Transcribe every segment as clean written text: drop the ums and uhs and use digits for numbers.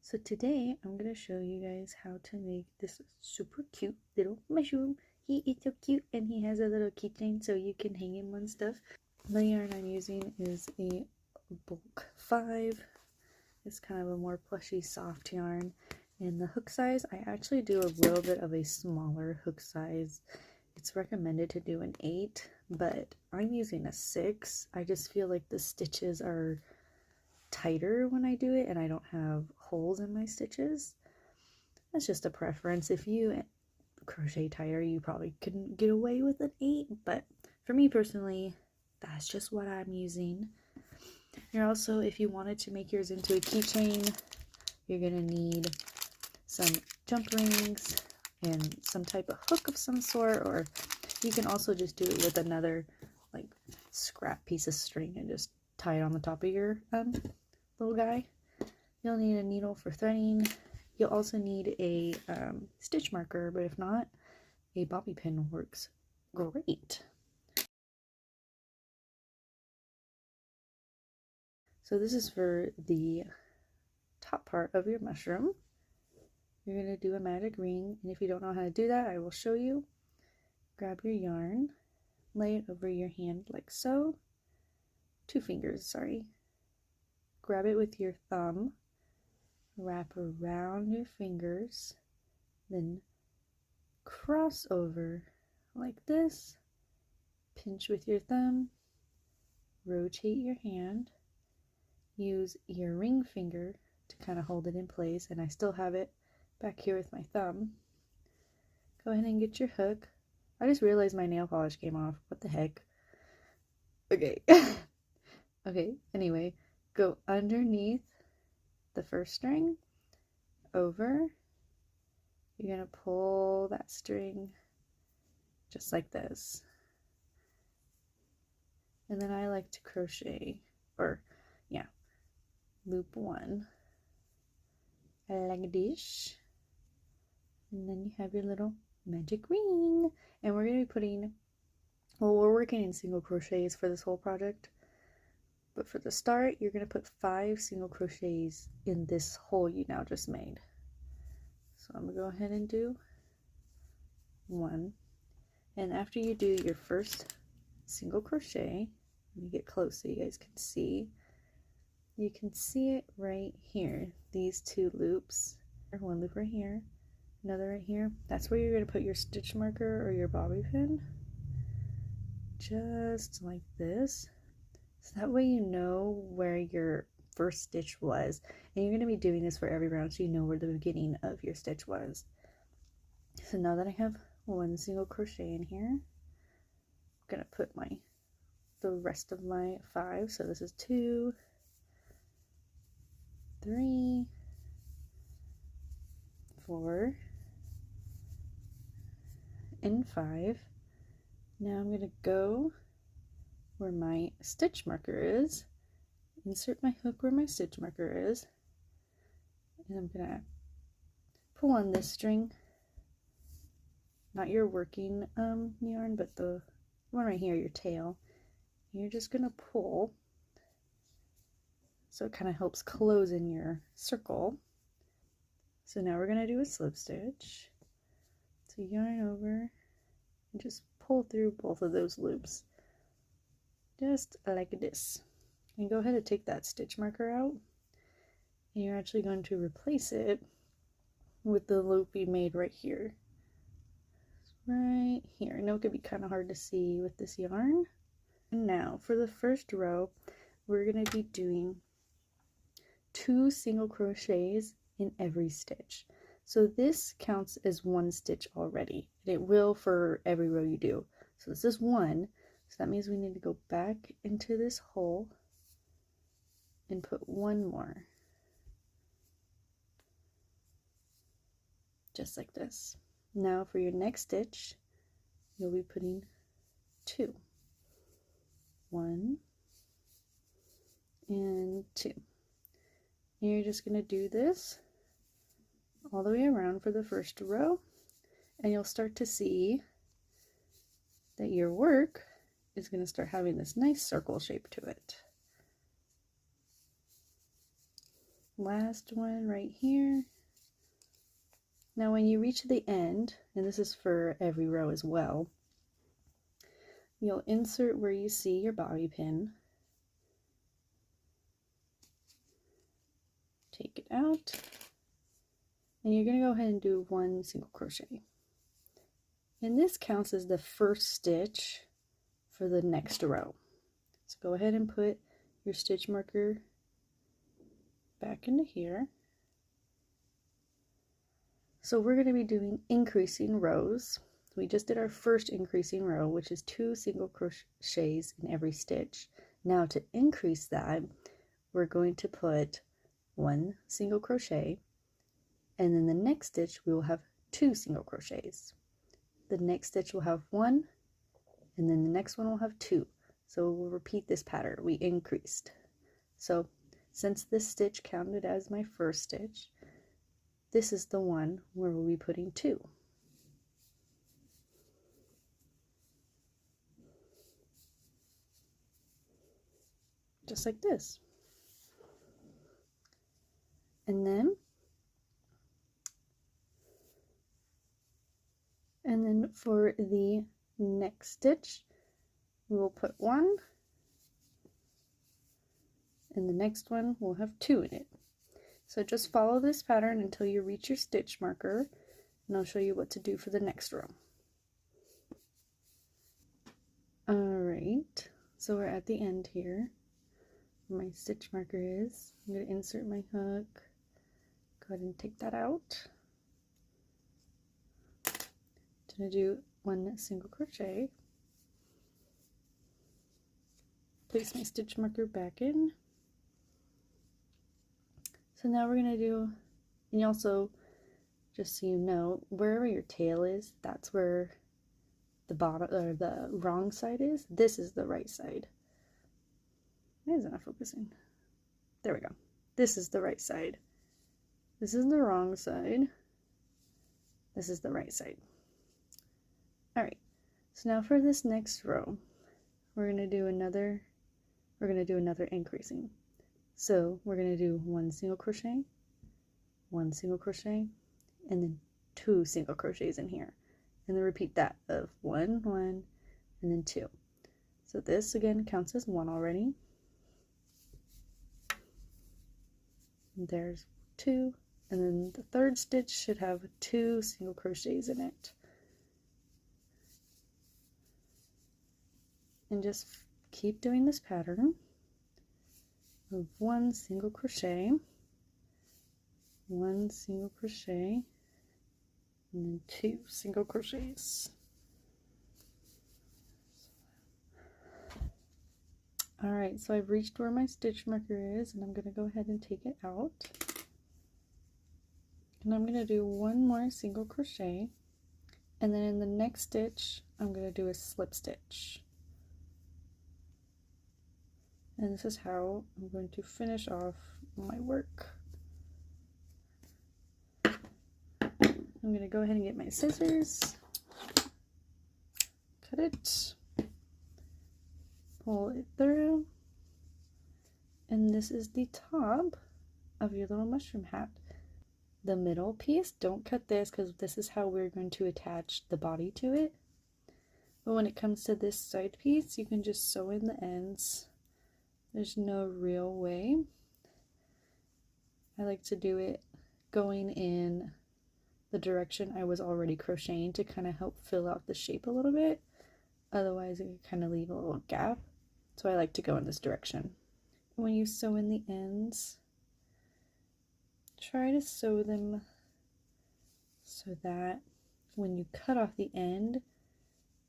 So today I'm going to show you guys how to make this super cute little mushroom. He is so cute and he has a little keychain so you can hang him on stuff. The yarn I'm using is a bulk 5. It's kind of a more plushy soft yarn. And the hook size, I actually do a little bit of a smaller hook size. It's recommended to do an 8, but I'm using a 6. I just feel like the stitches are tighter when I do it and I don't have holes in my stitches. That's just a preference. If you crochet tighter, you probably couldn't get away with an 8, but for me personally, that's just what I'm using. You're also, if you wanted to make yours into a keychain, you're gonna need some jump rings and some type of hook of some sort, or you can also just do it with another like scrap piece of string and just tie it on the top of your little guy. You'll need a needle for threading. You'll also need a stitch marker, but if not, a bobby pin works great. So this is for the top part of your mushroom. You're going to do a magic ring, and if you don't know how to do that, I will show you. Grab your yarn, lay it over your hand like so. 2 fingers, sorry. Grab it with your thumb, wrap around your fingers, then cross over like this, pinch with your thumb, rotate your hand, use your ring finger to kind of hold it in place, and I still have it back here with my thumb. Go ahead and get your hook. I just realized my nail polish came off. What the heck? Okay. Okay, anyway, go underneath the first string, over. You're going to pull that string just like this. And then I like to crochet, or yeah, loop 1 like this. And then you have your little magic ring. And we're going to be putting, well, we're working in single crochets for this whole project. But for the start, you're going to put 5 single crochets in this hole you now just made. So I'm going to go ahead and do 1. And after you do your first single crochet, let me get close so you guys can see. You can see it right here. These 2 loops. 1 loop right here, another right here. That's where you're going to put your stitch marker or your bobby pin. Just like this. So that way you know where your first stitch was. And you're going to be doing this for every round so you know where the beginning of your stitch was. So now that I have 1 single crochet in here, I'm going to put the rest of my 5. So this is 2, 3, 4, and 5. Now I'm going to go where my stitch marker is, insert my hook where my stitch marker is, and I'm going to pull on this string, not your working yarn, but the one right here, your tail. You're just going to pull so it kind of helps close in your circle. So now we're going to do a slip stitch. So yarn over and just pull through both of those loops. Just like this. And go ahead and take that stitch marker out. And you're actually going to replace it with the loop we made right here. Right here. I know it could be kind of hard to see with this yarn. And now for the first row, we're going to be doing 2 single crochets in every stitch. So this counts as 1 stitch already. And it will for every row you do. So this is 1. So that means we need to go back into this hole and put 1 more. Just like this. Now for your next stitch, you'll be putting 2. 1 and 2. And you're just going to do this all the way around for the first row, and you'll start to see that your work is going to start having this nice circle shape to it. last one right here. Now when you reach the end, and this is for every row as well, you'll insert where you see your bobby pin, take it out, and you're going to go ahead and do 1 single crochet. And this counts as the first stitch for the next row. So go ahead and put your stitch marker back into here. So we're going to be doing increasing rows. We just did our first increasing row, which is 2 single crochets in every stitch. Now to increase that, we're going to put 1 single crochet, and then the next stitch we will have 2 single crochets. The next stitch will have 1, and then the next one will have 2. So we'll repeat this pattern. We increased. So since this stitch counted as my first stitch, this is the one where we'll be putting 2. Just like this. And then for the next stitch, we will put 1, and the next one will have 2 in it. So just follow this pattern until you reach your stitch marker, and I'll show you what to do for the next row. Alright, so we're at the end here. Where my stitch marker is. I'm going to insert my hook. Go ahead and take that out. I'm going to do 1 single crochet. Place my stitch marker back in. So now we're going to do, and also, just so you know, wherever your tail is, that's where the bottom or the wrong side is. This is the right side. Why is it not focusing? There we go. This is the right side. This is the wrong side. This is the right side. Alright, so now for this next row, we're going to do another increasing. So we're going to do 1 single crochet, 1 single crochet, and then 2 single crochets in here. And then repeat that of 1, 1, and then 2. So this again counts as 1 already. And there's 2, and then the third stitch should have 2 single crochets in it. And just keep doing this pattern of 1 single crochet, 1 single crochet, and then 2 single crochets. Alright, so I've reached where my stitch marker is, and I'm going to go ahead and take it out. And I'm going to do 1 more single crochet, and then in the next stitch I'm going to do a slip stitch. And this is how I'm going to finish off my work. I'm going to go ahead and get my scissors, cut it, pull it through, and this is the top of your little mushroom hat. The middle piece, don't cut this because this is how we're going to attach the body to it. But when it comes to this side piece, you can just sew in the ends. There's no real way. I like to do it going in the direction I was already crocheting to kind of help fill out the shape a little bit. Otherwise it could kind of leave a little gap. So I like to go in this direction. When you sew in the ends, try to sew them so that when you cut off the end,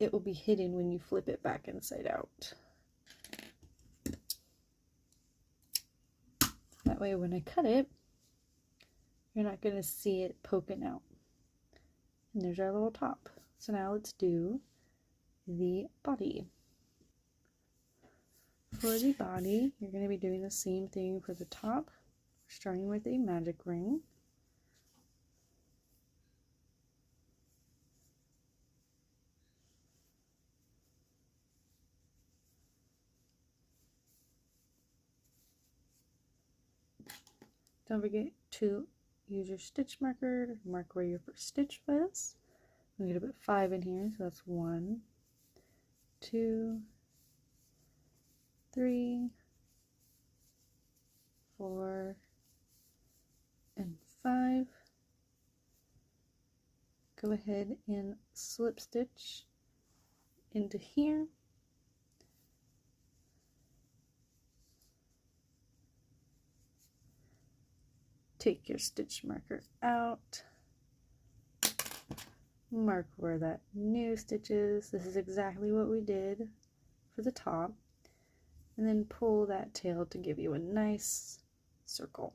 it will be hidden when you flip it back inside out. That way when I cut it, you're not going to see it poking out. And there's our little top. So now let's do the body. For the body, you're going to be doing the same thing for the top, starting with a magic ring. Don't forget to use your stitch marker to mark where your first stitch was. I'm going to put 5 in here, so that's 1, 2, 3, 4, and 5. Go ahead and slip stitch into here. Take your stitch marker out. Mark where that new stitch is. This is exactly what we did for the top. And then pull that tail to give you a nice circle.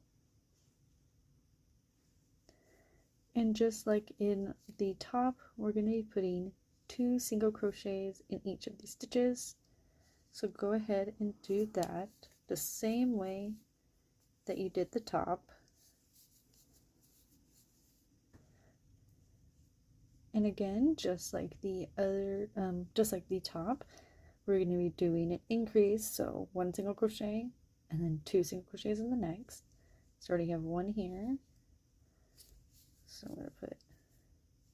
And just like in the top, we're going to be putting 2 single crochets in each of these stitches. So go ahead and do that the same way that you did the top. And again, just like the top, we're going to be doing an increase, so 1 single crochet and then 2 single crochets in the next. So already have 1 here. So I'm going to put,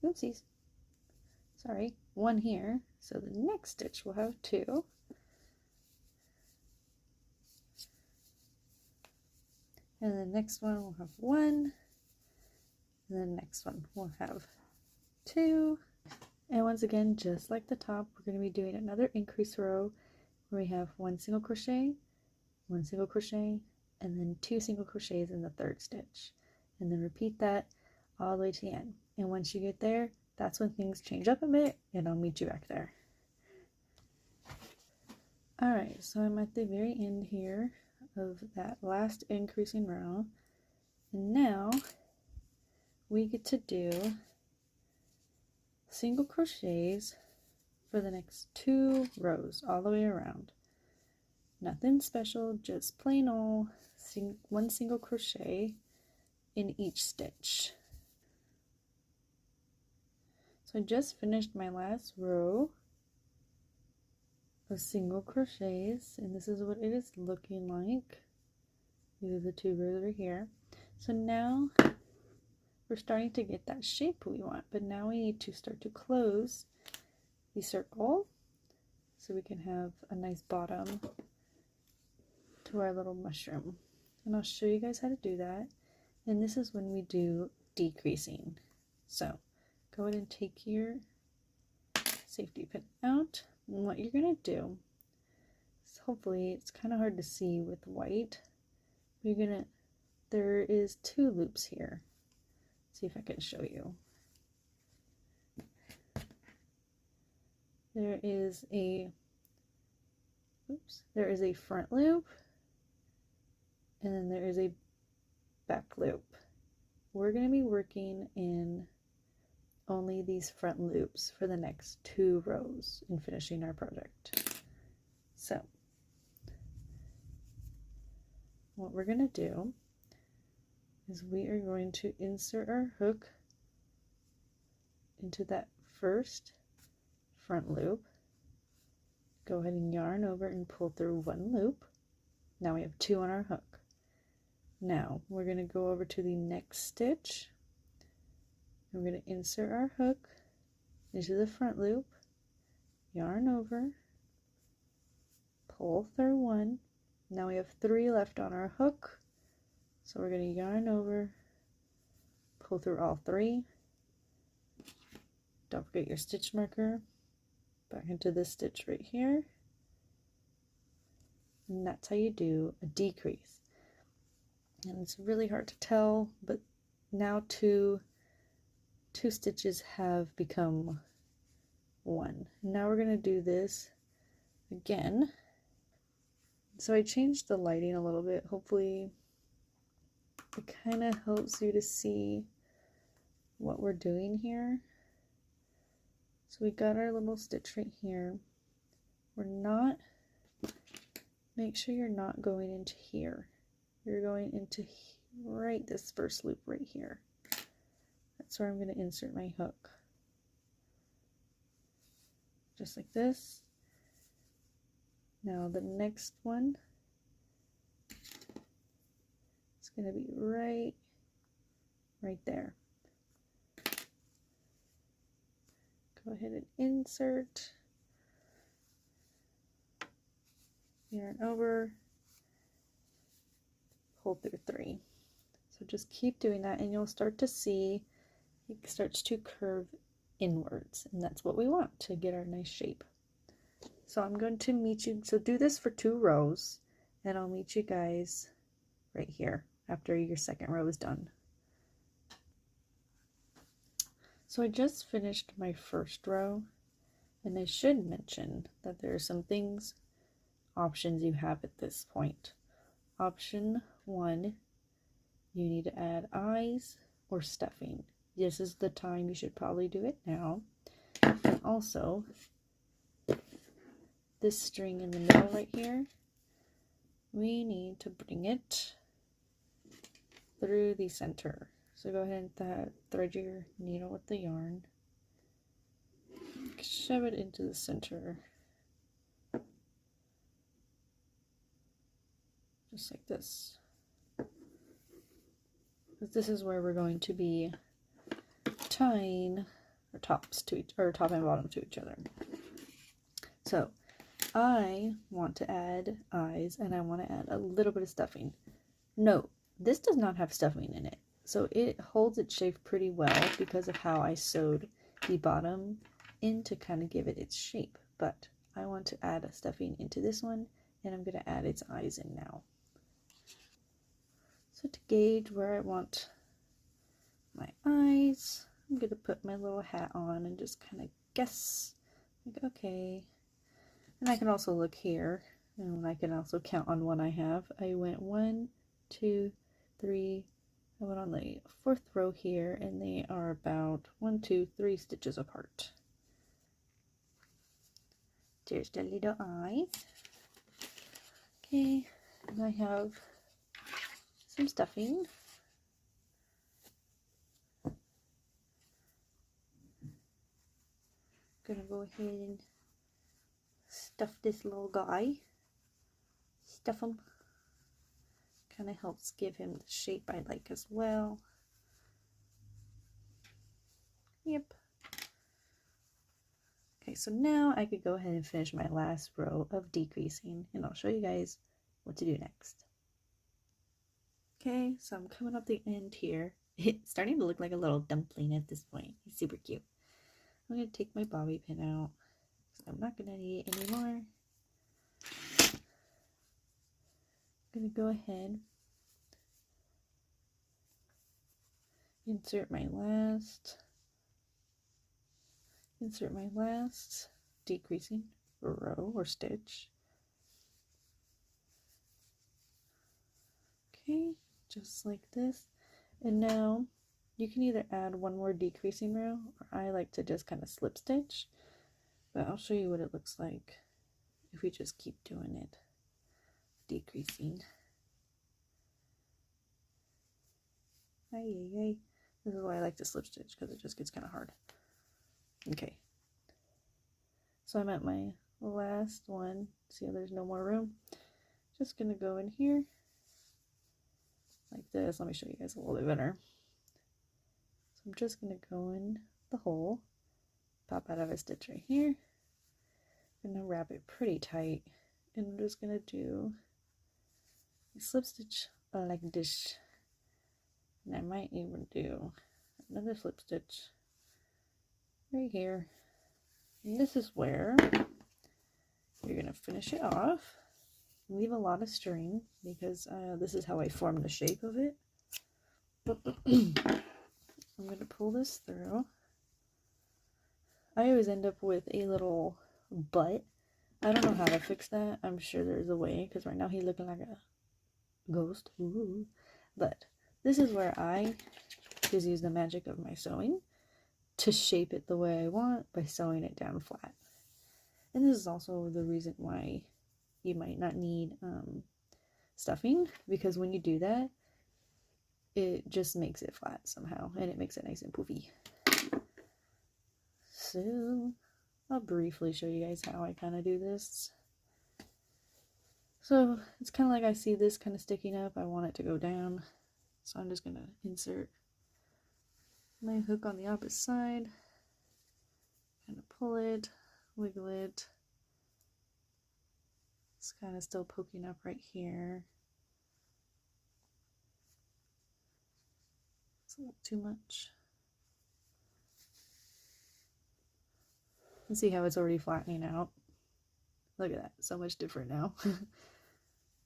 oopsies, sorry, 1 here. So the next stitch will have 2. And the next one will have 1. And the next one will have 2. And once again, just like the top, we're going to be doing another increase row where we have 1 single crochet, 1 single crochet, and then 2 single crochets in the 3rd stitch. And then repeat that all the way to the end. And once you get there, that's when things change up a bit, and I'll meet you back there. Alright, so I'm at the very end here of that last increasing row. And now we get to do single crochets for the next 2 rows all the way around. Nothing special, just plain old 1 single crochet in each stitch. So I just finished my last row of single crochets, and this is what it is looking like. These are the 2 rows over here. So now we're starting to get that shape we want, but now we need to start to close the circle so we can have a nice bottom to our little mushroom. And I'll show you guys how to do that. And this is when we do decreasing. So go ahead and take your safety pin out, and what you're going to do is, hopefully it's kind of hard to see with white, there is 2 loops here. See if I can show you. There is a front loop, and then there is a back loop. We're going to be working in only these front loops for the next 2 rows in finishing our project. So what we're going to do is we are going to insert our hook into that first front loop. Go ahead and yarn over and pull through 1 loop. Now we have 2 on our hook. Now we're going to go over to the next stitch. We're going to insert our hook into the front loop, yarn over, pull through 1. Now we have 3 left on our hook, so we're going to yarn over, pull through all 3. Don't forget your stitch marker back into this stitch right here, and that's how you do a decrease. And it's really hard to tell, but now two stitches have become 1. Now we're going to do this again. So I changed the lighting a little bit. Hopefully it kind of helps you to see what we're doing here. So we got our little stitch right here. Make sure you're not going into here. You're going into right this first loop right here. That's where I'm going to insert my hook. Just like this. Now the next one is going to be right there. Go ahead and insert, yarn over, pull through 3. So just keep doing that and you'll start to see it starts to curve inwards, and that's what we want to get our nice shape. So I'm going to meet you, so do this for 2 rows, and I'll meet you guys right here after your second row is done. So I just finished my first row, and I should mention that there are some options you have at this point. Option 1, you need to add eyes or stuffing. This is the time you should probably do it now. And also, this string in the middle right here, we need to bring it through the center. So go ahead and thread your needle with the yarn, shove it into the center, just like this. This is where we're going to be tying our tops to top and bottom to each other. So I want to add eyes and I want to add a little bit of stuffing. Note, this does not have stuffing in it, so it holds its shape pretty well because of how I sewed the bottom in to kind of give it its shape. But I want to add a stuffing into this one, and I'm going to add its eyes in now. So to gauge where I want my eyes, I'm going to put my little hat on and just kind of guess, like, okay. And I can also look here, and I can also count on one I have. I went 1, 2, 3, I went on the 4th row here, and they are about 1, 2, 3 stitches apart. There's the little eyes. Okay, and I have some stuffing. Gonna go ahead and stuff this little guy. Stuff him. Kind of helps give him the shape I like as well. Yep. Okay, so now I could go ahead and finish my last row of decreasing, and I'll show you guys what to do next. Okay, so I'm coming up the end here. It's starting to look like a little dumpling at this point. He's super cute. I'm going to take my bobby pin out, because I'm not going to need it anymore. I'm going to go ahead, insert my last decreasing row or stitch. Okay, just like this. And now you can either add one more decreasing row, or I like to just kind of slip stitch, but I'll show you what it looks like if we just keep doing it, decreasing. This is why I like to slip stitch, because it just gets kind of hard. Okay, so I'm at my last one. See how there's no more room? Just gonna go in here like this. Let me show you guys a little bit better. So I'm just gonna go in the hole, pop out of a stitch right here. I'm gonna wrap it pretty tight, and I'm just gonna do a slip stitch like this. And I might even do another slip stitch right here. And this is where you're going to finish it off. Leave a lot of string, because this is how I form the shape of it. I'm going to pull this through. I always end up with a little butt. I don't know how to fix that. I'm sure there's a way, because right now he's looking like a ghost. Ooh. But this is where I just use the magic of my sewing to shape it the way I want by sewing it down flat. And this is also the reason why you might not need stuffing, because when you do that, it just makes it flat somehow, and it makes it nice and poofy. So I'll briefly show you guys how I kind of do this. So it's kind of like I see this kind of sticking up. I want it to go down. So I'm just gonna insert my hook on the opposite side, kind of pull it, wiggle it. It's kind of still poking up right here. It's a little too much. And see how it's already flattening out. Look at that, so much different now.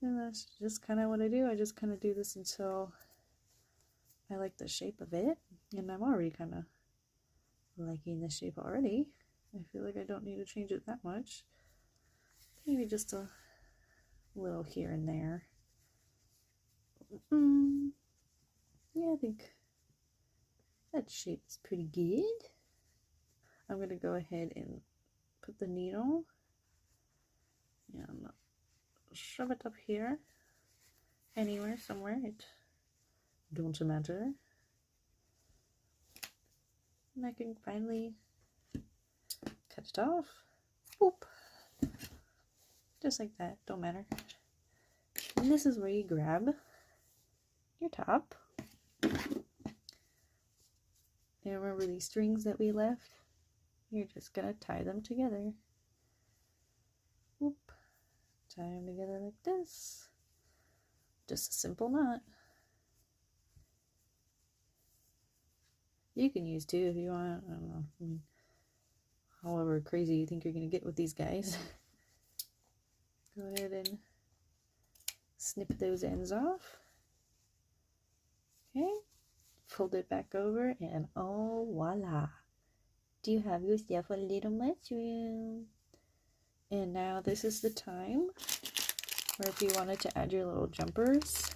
And that's just kind of what I do. I just kind of do this until I like the shape of it. And I'm already kind of liking the shape already. I feel like I don't need to change it that much. Maybe just a little here and there. Yeah, I think that shape is pretty good. I'm going to go ahead and put the needle and shove it up here. Anywhere, somewhere, it don't matter. And I can finally cut it off. Boop. Just like that, don't matter. And this is where you grab your top. And remember these strings that we left? You're just gonna tie them together. Whoop. Tie them together like this. Just a simple knot. You can use two if you want. I don't know. I mean, however crazy you think you're gonna get with these guys. Go ahead and snip those ends off. Okay. Fold it back over and oh voila. Do you have yourself a little mushroom? And now this is the time where if you wanted to add your little jumpers,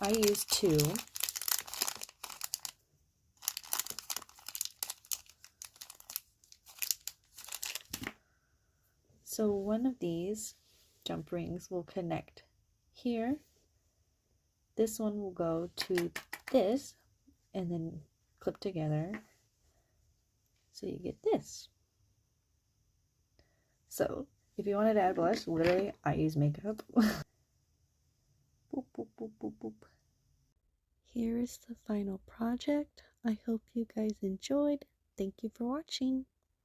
I use 2. So one of these jump rings will connect here. This one will go to this and then clip together. So you get this. So if you wanted to add blush, literally I use makeup. Boop, boop, boop, boop, boop. Here is the final project. I hope you guys enjoyed. Thank you for watching.